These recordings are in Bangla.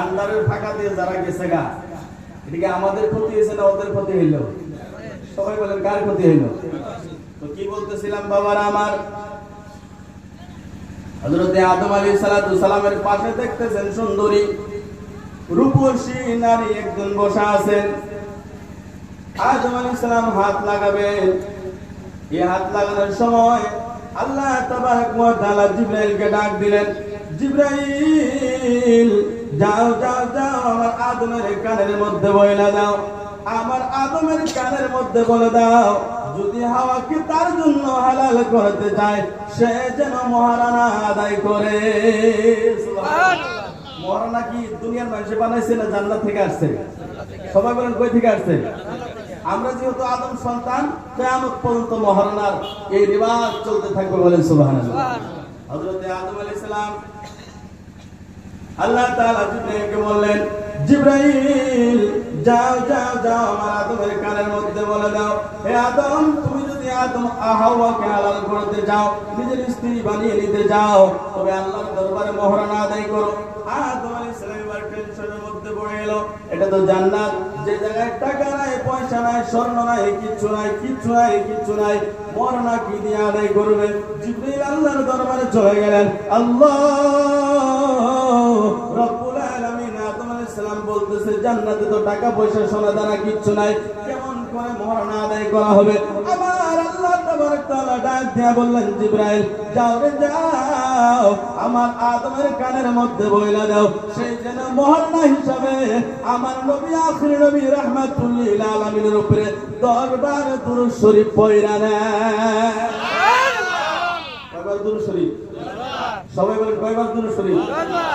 আন্ডারের ফাঁকা দিয়ে যারা গেছে গা, এদিকে আমাদের ক্ষতি হয়েছে না ওদের ক্ষতি হইল? সবাই বলেন কার ক্ষতি হইল? তো কি বলতেছিলাম বাবারা আমার, হযরত আদম আলাইহিস সালামের পাশে দেখতেছেন সুন্দরী রূপসী নারী একজন বসা আছেন। আদম আলাইহিস সালাম হাত লাগাবেন, এই হাত লাগানোর সময় আল্লাহ তাবারক ওয়া তাআলা জিবরাইলকে ডাক দিলেন, জিবরাইল যাও যাও যাও আমার আদমের কানের মধ্যে বলে দাও, আমার আদমের কানের মধ্যে বলে দাও যদি হাওয়াকে তার জন্য হালাল করতে চায় সে যেন মহারানা আদায় করে। সুবহানাল্লাহ। মহারানা কি দুনিয়ার মানুষ বানাইছে না জান্নাত থেকে আসছে? সবাই বলেন কই থেকে আসছে? আমরা যেহেতু আদম সন্তান, কিয়ামত পর্যন্ত মহারানার এই রিওয়াজ চলতে থাকবে, বলেন সুবহানাল্লাহ। হযরত আদম আলাইহিস সালাম আল্লাহ তাআলা জিবরাইলকে বললেন, জিবরাইল যাও যাও যাও আমার আদমের কানের মধ্যে বলে দাও, হে আদম তুমি যদি আদম হাওয়াকে হালাল করতে যাও, নিজের স্ত্রী বানিয়ে নিতে যাও, তবে আল্লাহর দরবারে মহারানা আদায় করো। আদম আলাইহিস সালাম এবার টেনশনের মধ্যে পড়ে গেল, এটা তো জান্নাত, যে জায়গায় টাকা নাই, পয়সা নাই, স্বর্ণ নাই, কিচ্ছু নাই, কিচ্ছু নাই, কিচ্ছু নাই, মহারানা কি দিয়ে আদায় করবে? জিবরাইল আল্লাহর দরবারে চলে গেলেন। আল্লাহ রব্বুল আলামিন আদম আলাইহিস সালাম বলতেছে জান্নাতে তো টাকা পয়সা সোনা দানা কিচ্ছু নাই, কেমন করে মহারানা আদায় করা হবে? আমার আল্লাহ তাবারক তাআলা ডাক দিয়া বললেন, জিবরাইল যাও রে যাও আমার আদমের কানের মধ্যে বইলা দাও, সেই যেন মহারানা হিসাবে আমার নবী আখির নবী রাহমাতুল লিল আলামিনের উপরে দরবার দুরূদ শরীফ পড়া নেয়। কয়বার দুরূদ শরীফ? সবাই বলেন কয়বার দুরূদ শরীফ?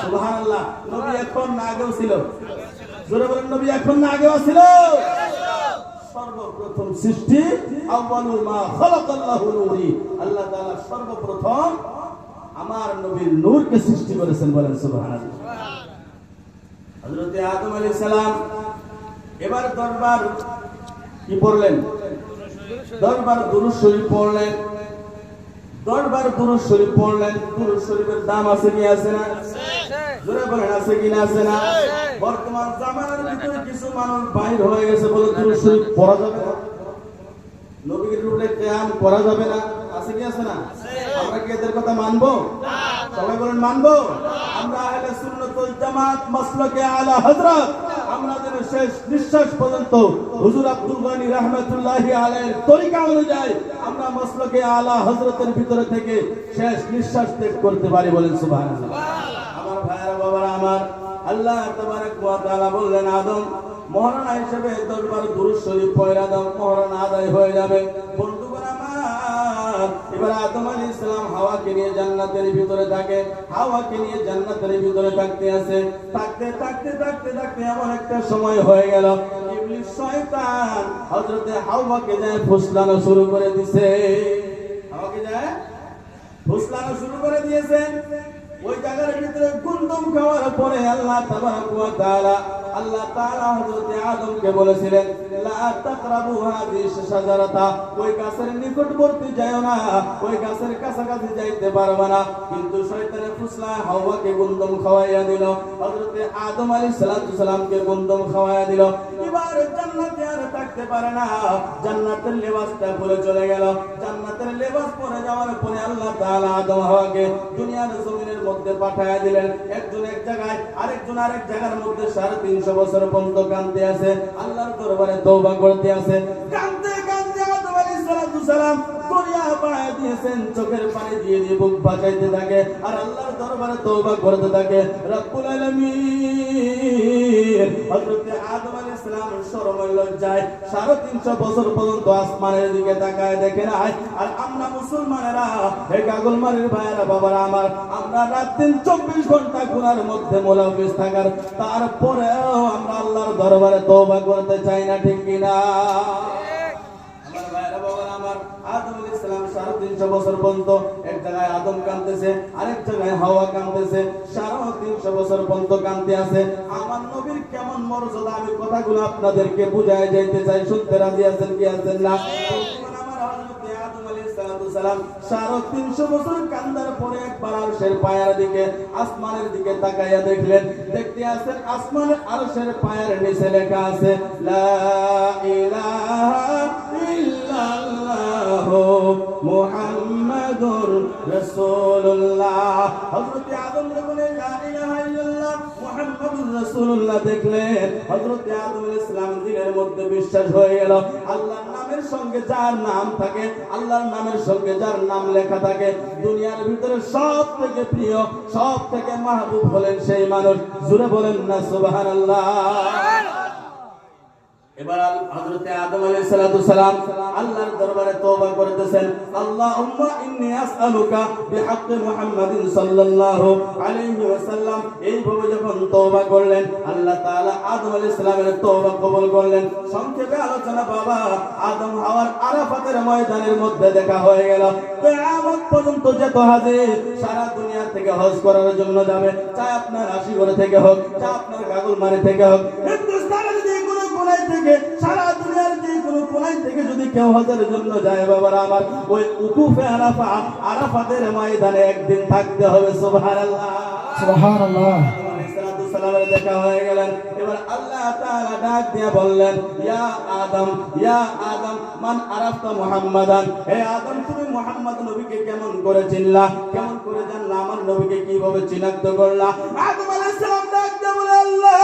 সুবহানাল্লাহ। নবী এখন না আগেও ছিল? জোরে বলেন নবী এখন না আগেও ছিল? সর্বপ্রথম সৃষ্টি আউয়ালু মা খালাকাল্লাহু নূরি, আল্লাহ তাআলা সর্বপ্রথম আমার নবীর নূরকে সৃষ্টি করেছেন, বলেন সুবহানাল্লাহ। হযরত আদম আলাইহিস সালাম এবার দরবার কি পড়লেন? দরবার দুরূদ শরীফ পড়লেন। দরবার দুরূদ শরীফ পড়লেন। দুরূদ শরীফের দাম আছে কি আছে না? জোরে বলেন আছে কি না আছে না? বর্তমান জামানার ভিতরে কিছু মানুষ বাইর হয়ে গেছে বলে দুরূদ শরীফ পড়া যাবে না, নবীর রূপে কিয়াম করা যাবে না, আছে কি আছে না? আমরা কি এদের কথা মানবো? সবাই বলেন মানবো? আমরা আহলে সুন্নাত ওয়াল জামাত মাসলাকে আলা হযরত, আমাদের শেষ নিঃশ্বাস পর্যন্ত হুজুর আব্দুল গনি রাহমাতুল্লাহি আলাইহির তরিকা অনুযায়ী আমরা মাসলাকে আলা হযরতের ভিতরে থেকে শেষ নিঃশ্বাস ত্যাগ করতে পারি, বলেন সুবহানাল্লাহ। আমার ভাইরা বাবারা আমার, আল্লাহ তাবারক ওয়া তাআলা বললেন আদম মহারানা হিসেবে দরবার দুরূদ শরীফ পড়া দাও, মহারানা আদায় হয়ে যাবে। বন্ধুগণ আমার, এবার আদম আলাইহিস সালাম হাওয়াকে নিয়ে জান্নাতের ভিতরে থাকে, হাওয়াকে নিয়ে জান্নাতের ভিতরে থাকতে আছে, থাকতে থাকতে থাকতে থাকতে এমন একটা সময় হয়ে গেল ইবলিস শয়তান হযরত হাওয়াকে যায় ফুসলানো শুরু করে দিয়েছে। হাওয়াকে যায় ফুসলানো শুরু করে দিয়েছে। ওই জায়গার ভিতরে গুন্দম খাওয়ার পরে আল্লাহ তাবারক ওয়া তাআলা হযরত আদমকে বলেছিলেন লা তাকরাবু হাযিহি শাজারাতা, ওই গাছের নিকটবর্তী যাও না, ওই গাছের কাছাকাছি যাইতে পারবে না। কিন্তু শয়তানে ফুসলা হাওয়াকে গুন্দম খাওয়াইয়া দিল, হযরত আদম আলাইহিস সালামকে গুন্দম খাওয়াইয়া দিল। এবার জান্নাতে আর থাকতে পারে না, জান্নাতের লেবাসটা খুলে চলে গেল। জান্নাতের লেবাস পরে যাওয়ার পরে আল্লাহ তাআলা আদম হাওয়াকে দুনিয়ার জমিনের মধ্যে পাঠায়া দিলেন। একজন এক জায়গায়, আরেকজন আরেক জায়গার মধ্যে 350 বছর পর্যন্ত কাঁদতে আছে, আল্লাহর দরবারে তওবা করতে আছে। কাঁদতে কাঁদতে আদম আলাইহিস সালাম দরিয়া পাড়ায় দিয়েছেন, চোখের পানি দিয়ে দিয়ে বুক বাঁচাইতে থাকে আর আল্লাহর দরবারে তওবা করতে থাকে। রব্বুল আলামিন হযরত আদম আলাইহিস সালাম শরমে লজ্জায় 350 বছর পর্যন্ত আসমানের দিকে তাকায় দেখে না। আর আমরা মুসলমানেরা, হে গাগলমারির ভাইরা বাবারা আমার, আমরা রাত দিন 24 ঘন্টা গুনার মধ্যে মুলাফিজ থাকার তারপরেও আমরা আল্লাহর দরবারে তওবা করতে চাই না, ঠিক কি না? আমার ভাইরা বাবারা আমার, আদম আলাইহিস সালাম 350 বছর পর্যন্ত এক জায়গায় আদম কাঁদতেছে, আরেক জায়গায় হাওয়া কাঁদতেছে, 350 বছর পর্যন্ত কাঁদতে আছে। আমার নবীর কেমন মর্যাদা আমি কথাগুলো আপনাদেরকে বুঝায় যাইতে চাই। শুনতে রাজি আছেন কি আছেন না? সালাম 350 বছর কান্দার পরে একবার আরশের পায়ের দিকে আসমানের দিকে তাকাইয়া দেখলেন, দেখতে আছেন আসমানের আরশের পায়ের নিচে লেখা আছে লা ইলাহা ইল্লাল্লাহ মুহাম্মাদুর রাসূলুল্লাহ। হযরত আদম যখন লা ইলাহা ইল্লাল্লাহ মুহাম্মাদুর রাসূলুল্লাহ দেখলেন, হযরত আদম আলাইহিস সালাম দিলের মধ্যে বিশ্বাস হয়ে গেল, আল্লাহর নামের সঙ্গে যার নাম থাকে, আল্লাহর নামের সঙ্গে যার নাম লেখা থাকে, দুনিয়ার ভিতরে সব থেকে প্রিয়, সব থেকে মাহবুব হলেন সেই মানুষ। জোরে বলেন না সুবহানাল্লাহ। এবার হযরত আদম আলাইহিস সালাতু সালাম আল্লাহর দরবারে তওবা করতেছেন, আল্লাহুম্মা ইন্নী আসআলুকা বিহাক্কি মুহাম্মাদিন সাল্লাল্লাহু আলাইহি ওয়াসাল্লাম। এইভাবে যখন তওবা করলেন, আল্লাহ তাআলা আদম আলাইহিস সালামের তওবা কবুল করলেন। সংক্ষেপে আলোচনা বাবা, আদম হাওয়ার আরাফাতের ময়দানের মধ্যে দেখা হয়ে গেল। কিয়ামত পর্যন্ত যত হাজী সারা দুনিয়া থেকে হজ করার জন্য যাবে, চাই আপনার আশিগড় থেকে হোক, চাই আপনার গাগলমারি থেকে হোক, হিন্দুস্তানের যে কোনো কোনায় থেকে, সারা দুনিয়ার যে কোনো কোনায় থেকে যদি কেউ হজের জন্য যায় বাবারা আমার, ওই উকুফে আরাফা, আরাফাতের ময়দানে একদিন থাকতে হবে। সুবহানাল্লাহ সুবহানাল্লাহ। সালামের দেখা হয়ে গেলেন। এবার আল্লাহ তাআলা ডাক দিয়ে বললেন, ইয়া আদম, ইয়া আদম মান আরাফতা মুহাম্মাদান। হে আদম, তুমি মুহাম্মদ নবীকে কেমন করে চিনলা, কেমন করে জানলা, আমার নবীকে কিভাবে চিনাক্ত করলা? আদম আলাইহিস সালাম ডাক দিয়ে বলে, আল্লাহ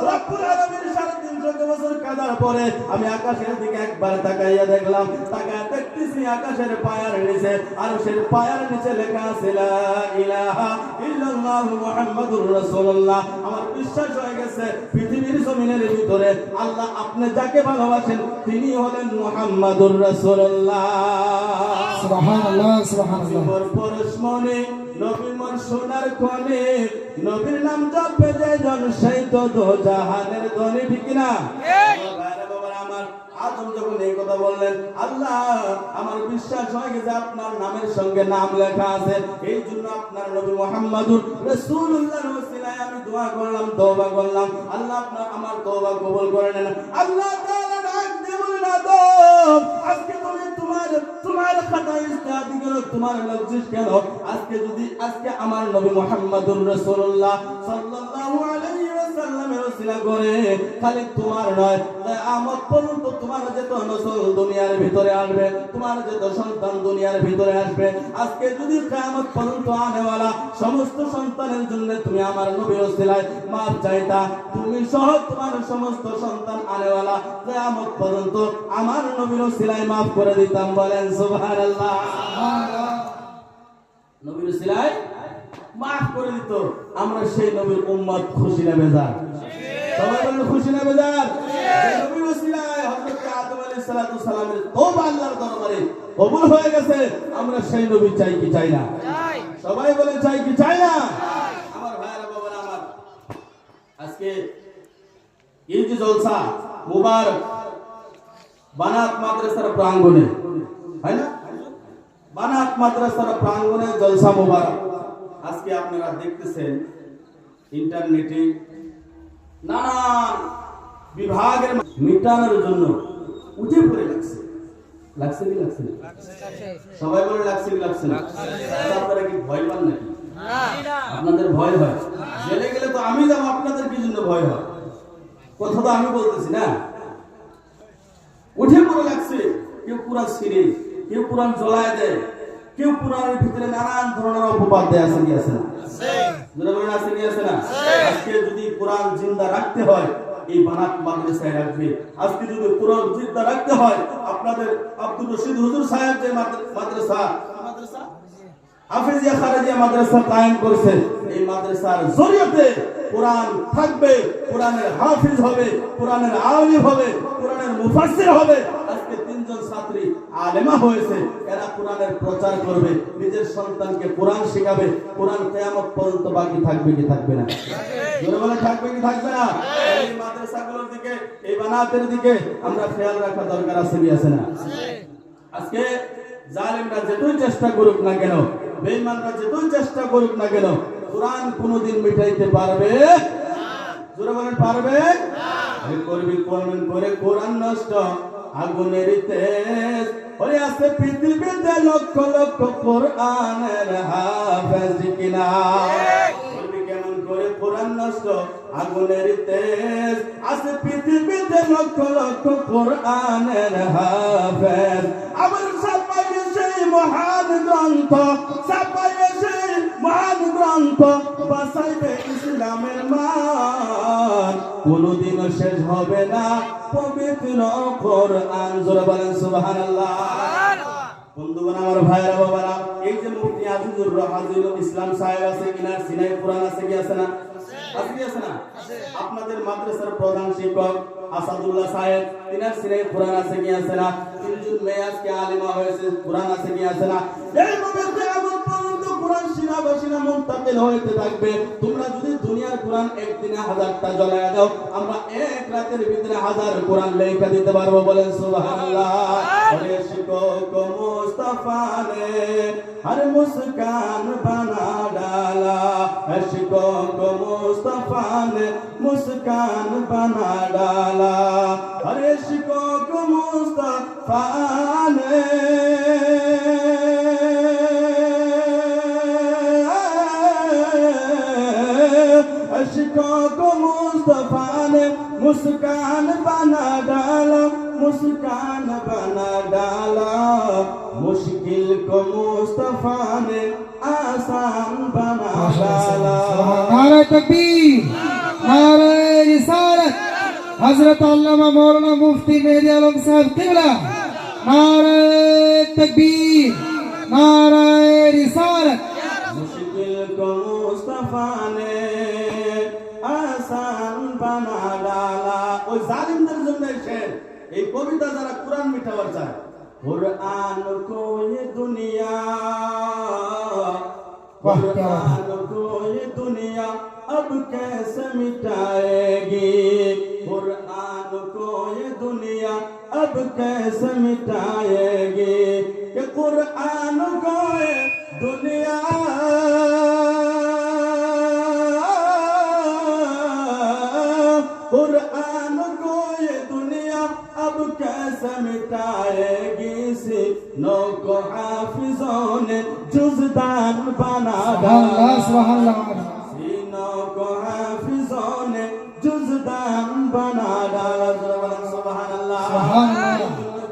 রব্বুল আলামিন 350 বছর কাদার পরে আমি আকাশের দিকে একবার তাকাইয়া দেখলাম, তাকায় দেখতেছি আকাশের পায়ের নিচে, আরশের পায়ের নিচে লেখা আছে লা ইলাহা ইল্লাল্লাহ মুহাম্মাদুর রাসূলুল্লাহ। আমার বিশ্বাস হয়ে গেছে পৃথিবীর জমিনের ভিতরে আল্লাহ আপনি যাকে ভালোবাসেন তিনি হলেন মুহাম্মাদুর রাসূলুল্লাহ। সুবহানাল্লাহ সুবহানাল্লাহ। পরশমণি নবীর মন সোনার খনি, নবীর নাম জপে যায় জন সেই তো দো জাহানের ধনী, ঠিক না? আমার আদম যখন এই কথা বললেন, আল্লাহ আমার বিশ্বাস হয়ে গেছে আপনার নামের সঙ্গে নাম লেখা আছে, এই জন্য আপনার নবী মুহাম্মাদুর রাসূলুল্লাহর ওসিলায় আমি দোয়া করলাম, তওবা করলাম, আল্লাহ আপনার আমার তওবা কবুল করে নেন। আল্লাহ তাআলা ডাক দিয়ে বলেন, আদম আজকে তুমি তোমার খাতা ইস্তাদি করো, তোমার লজ্জিত কেন? আজকে আমার নবী মুহাম্মাদুর রাসূলুল্লাহ সাল্লাল্লাহু আলাইহি ওয়াসাল্লামের ওসিলা করে খালি তোমার নয়, কিয়ামত পর্যন্ত তোমার যত নসল দুনিয়ার ভিতরে আসবে, তোমার যত সন্তান দুনিয়ার ভিতরে আসবে, আজকে যদি কিয়ামত পর্যন্ত আনেওয়ালা সমস্ত সন্তানের জন্য তুমি আমার নবীর ওসিলায় মাফ চাইতা, তুমি সহ তোমার সমস্ত সন্তান আনেওয়ালা কিয়ামত পর্যন্ত আমার নবীর ওসিলায় মাফ করে দিতাম। বলেন সুবহানাল্লাহ। নবীর ওসিলায় মাফ করে দিত। আমরা সেই নবীর উম্মত, খুশি না বেজার? সবাই বলেন খুশি না বেজার? নবীর ওসিলায় হযরত আদম আলাইহিস সালাতু সালামের তওবা আল্লাহর দরবারে কবুল হয়ে গেছে। আমরা সেই নবী চাই কি চাই না? চাই। সবাই বলেন চাই কি চাই না? আমার ভাইরা বাবারা আমার, আজকে এই যে জলসা মুবারক বানাত মাদ্রাসার প্রাঙ্গণে, হয় না? বানাত মাদ্রাসার প্রাঙ্গণে জলসা মুবারক আজকে আপনারা দেখতেছেন ইন্টারনেটে নানান বিভাগের মিটানোর জন্য উঠে পড়ে লাগছে। লাগছে কি লাগছে না? সবাই বলে লাগছে কি লাগছে না? আপনারা কি ভয় পান নাকি? আপনাদের ভয় হয়? জেলে গেলে তো আমি যাবো, আপনাদের কি জন্য ভয় হয়? কথা তো আমি বলতেছি না। উঠে পড়ে লাগছে, কেউ কোরআন ছিঁড়ে, কেউ কোরআন জ্বলায় দেয়, কেউ কোরআনের ভিতরে নানান ধরনের অপবাদ দেয়। আছে কি আছে না? আছে কি আছে না? আজকে যদি কোরআন জিন্দা রাখতে হয় এই বানাত মাদ্রাসায় রাখবে। আজকে যদি কোরআন জিন্দা রাখতে হয় আপনাদের আব্দুর রশিদ হুজুর সাহেব যে মাদ্রাসা হাফেজিয়া খারেজিয়া মাদ্রাসা কায়েম করেছে, এই মাদ্রাসার জরিয়তে কোরআন থাকবে, কোরআনের হাফিজ হবে, কোরআনের আলিম হবে, কোরআনের মুফাসসির হবে। আজকে 3 জন ছাত্রী আলেমা হয়েছে, এরা কোরআনের প্রচার করবে, নিজের সন্তানকে কোরআন শেখাবে। কোরআন কিয়ামত পর্যন্ত বাকি থাকবে কি থাকবে না? জোরে বলে থাকবে কি থাকবে না? এই মাদ্রাসাগুলোর দিকে, এই বানাতের দিকে আমরা খেয়াল রাখা দরকার আছে কি আছে না? আজকে জালেমরা যেটুই চেষ্টা করুক না কেন, বেঈমানরা যেটুই চেষ্টা করুক না কেন, কোরআন কোনোদিন মিটাইতে পারবে জোরে বলেন পারবে না। করবি করে কোরআন নষ্ট আগুনের তেজ ওই আছে পৃথিবীতে লক্ষ লক্ষ কোরআনের হাফেজ কিনা করবি কেমন করে কোরআন নষ্ট আগুনের তেজ আছে পৃথিবীতে লক্ষ লক্ষ কোরআনের হাফেজ আবার ছাপাইয়ে সেই মহান গ্রন্থ ছাপাইয়ে সেই মহান গ্রন্থ বাঁচাইবে ইসলামের মান কোনদিনও শেষ হবে না পবিত্র কোরআন জোরে বলেন সুবহানাল্লাহ। বন্ধুগণ আমার ভাইরা বাবারা এই যে মুফতি আজিজুর রহমানুল ইসলাম সাহেব আছে কিনা সিনাই কোরআন আছে কি আছে না আছে কি আছে না আপনাদের মাদ্রাসার প্রধান শিক্ষক আসাদুল্লাহ সাহেব তিনার সিনাই কোরআন আছে কি আছে না তিনজন মেয়ে আজকে আলেমা হয়েছে কোরআন আছে কি আছে না এইভাবে কিয়ামত পর্যন্ত কোরআন শিনাবাসিনা মুনতাকিল হইতে থাকবে। তোমরা যদি দুনিয়ার কোরআন একদিনে 1000টা জ্বালায়া দাও আমরা এক রাতের ভিতরে 1000 কোরআন লেখা দিতে পারবো বলেন সুবহানাল্লাহ। আরে শিক্ষক মুস্তাফা ने हर मुस्कान बना डाला शिक्षक मुस्ताफा ने मुस्कान बना डाला अरे शिक्षक मुस्ताफा ने शिक्षक मुस्ताफा ने मुस्कान बना डाला मुस्कान बना डाला मुश्किल को मुस्तफा ने आसान बना डाला। नारे तकबीर नारे रिसालत हजरत अल्लामा मौलाना मुफ्ती मेहदी आलम साहब किबला नारे तकबीर नारे रिसालत मुश्किल को मुस्तफा ने आसान बना डाला। ওই জালিমদের জন্য শের এই কবিতা যারা কোরআন মিটাবার চায় कुरान को ये दुनिया कुरान को ये दुनिया अब कैसे मिटाएगी कुरान को ये दुनिया अब कैसे मिटाएगी कि कुरान को ये दुनिया कुरान को ये दुनिया अब कैसे मिटाएगी नो को हाफिजों ने जुज़दान बना डाला सुभान सीनों को हाफिजों ने जुज़दान बना डाला सुभान अल्लाह।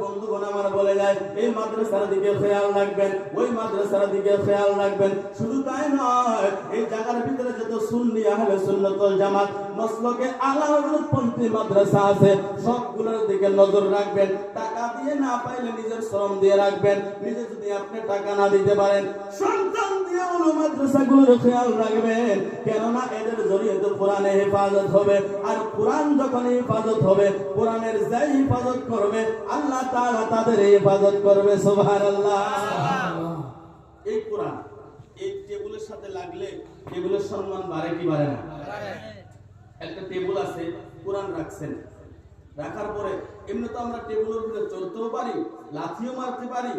বন্ধুগণ আমার বলে যায় এই মাদ্রাসার দিকে খেয়াল রাখবেন ওই মাদ্রাসার দিকে খেয়াল রাখবেন শুধু তাই নয় এই জায়গার ভিতরে যত সুন্নি আহলে সুন্নাত ওয়াল জামাত মসলকে আলা হযরতপন্থী মাদ্রাসা আছে সবগুলোর দিকে নজর রাখবেন। টাকা দিয়ে না পাইলে নিজের শ্রম দিয়ে রাখবেন। নিজে যদি আপনি টাকা না দিতে পারেন সন্তান দিয়ে ওই মাদ্রাসাগুলোর খেয়াল রাখবেন কেননা এদের জরিয়ে তো কোরআনে হেফাজত হবে আর কোরআন যখন হেফাজত হবে কোরআনের যাই হেফাজত করবে আল্লাহ তাআলা তাদের হেফাজত করবে সুবহানাল্লাহ। এই কোরআন এই টেবিলের সাথে লাগলে টেবিলের সম্মান বাড়ে কি বাড়ে না? একটা টেবিল আছে কোরআন রাখছেন রাখার পরে এমনি তো আমরা টেবিলের উপরে চলতেও পারি লাথিও মারতে পারি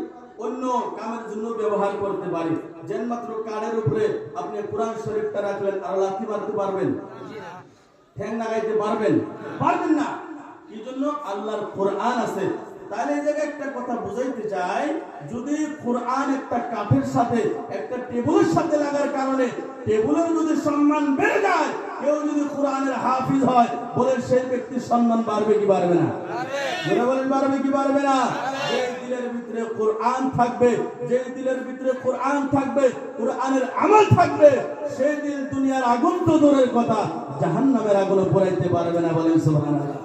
অন্য কামের জন্য ব্যবহার করতে পারি যেন মাত্র কানের উপরে আপনি কোরআন শরীফটা রাখলেন আর লাথি মারতে পারবেন ঠ্যাং লাগাইতে পারবেন পারবেন না। কি জন্য? আল্লাহর কোরআন আছে। তাহলে এই জায়গায় একটা কথা বুঝাইতে চাই যদি কোরআন একটা কাঠের সাথে একটা টেবিলের সাথে লাগার কারণে টেবিলের যদি সম্মান বেড়ে যায় কেউ যদি কোরআনের হাফিজ হয় বলে সেই ব্যক্তির সম্মান বাড়বে কি বাড়বে না? বলেন বাড়বে কি বাড়বে না? যে দিলের ভিতরে কোরআন থাকবে যে দিলের ভিতরে কোরআন থাকবে কোরআনের আমল থাকবে সেই দিল দুনিয়ার আগুন তো দূরের কথা জাহান্নামের আগুনে পোড়াইতে পারবে না বলেন সুবহানাল্লাহ।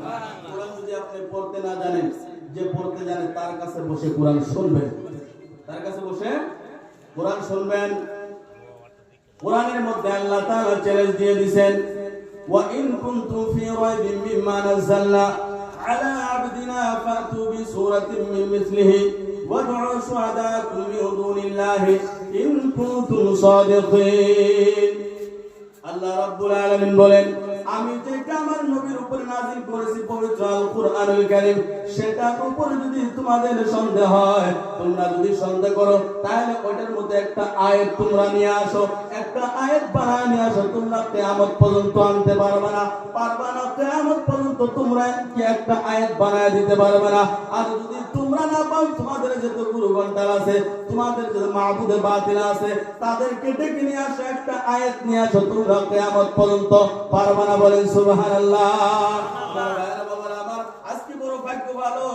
কোরআন যদি আপনি পড়তে না জানেন যে পড়তে জানে তার কাছে বসে কোরআন শুনবেন তার কাছে বসে কোরআন শুনবেন। কোরআনের মধ্যে আল্লাহ তাআলা চ্যালেঞ্জ দিয়ে দিবেন ওয়া ইন কুনতুম ফি রাইবিন মিম্মা নাযালনা আলা আবদিনা ফাতু বিসূরাতিন মিন মিসলিহি ওয়াদউ শুহাদাকুম মিন দুনিল্লাহি ইন কুনতুম সাদিকিন। আল্লাহ রাব্বুল আলামিন বলেন আমি যেটা আমার নবীর উপর নাযিল করেছি পবিত্র আল কুরআনুল কারীম সেটার উপর যদি তোমাদের সন্দেহ হয় তোমরা যদি সন্দেহ করো তাহলে ওটার মধ্যে একটা আয়াত তোমরা নিয়ে আসো একটা আয়াত বানায় নিয়ে আসো, তোমরা কিয়ামত পর্যন্ত আনতে পারবে না, কিয়ামত পর্যন্ত তোমরা কি একটা আয়াত বানায় দিতে পারবে না। আর যদি তোমরা না পাও, তোমাদের যত গুরু গন্ডার আছে, তোমাদের যত মাবুদে বাতিল আছে, তাদেরকে ডেকে নিয়ে আসো, একটা আয়াত নিয়ে আসো, তোমরা কিয়ামত পর্যন্ত পারবে না। বলেন সুবহানাল্লাহ। আজকে বড় ভাগ্য ভালো,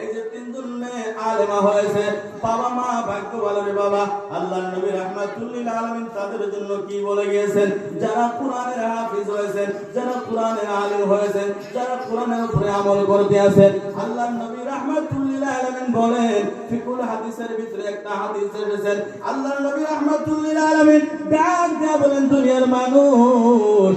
এই যে তিনজন মেয়ে আলেমা হয়েছে, বাবা মা ভাগ্য ভালো রে বাবা। আল্লাহর নবী রাহমাতুল লিল আলামিন তাদের জন্য কি বলে গিয়েছেন? যারা কোরআনের হাফেজ হয়েছেন, যারা কোরআনের আলেম হয়েছেন, যারা কোরআনের উপরে আমল করতে আছেন, আল্লাহর নবী রাহমাতুল লিল আলামিন বলেন, ফিকুল হাদিসের ভিতরে একটা হাদিস এসেছে, আল্লাহর নবী রাহমাতুল লিল আলামিন ডাক দিয়া বলেন, দুনিয়ার মানুষ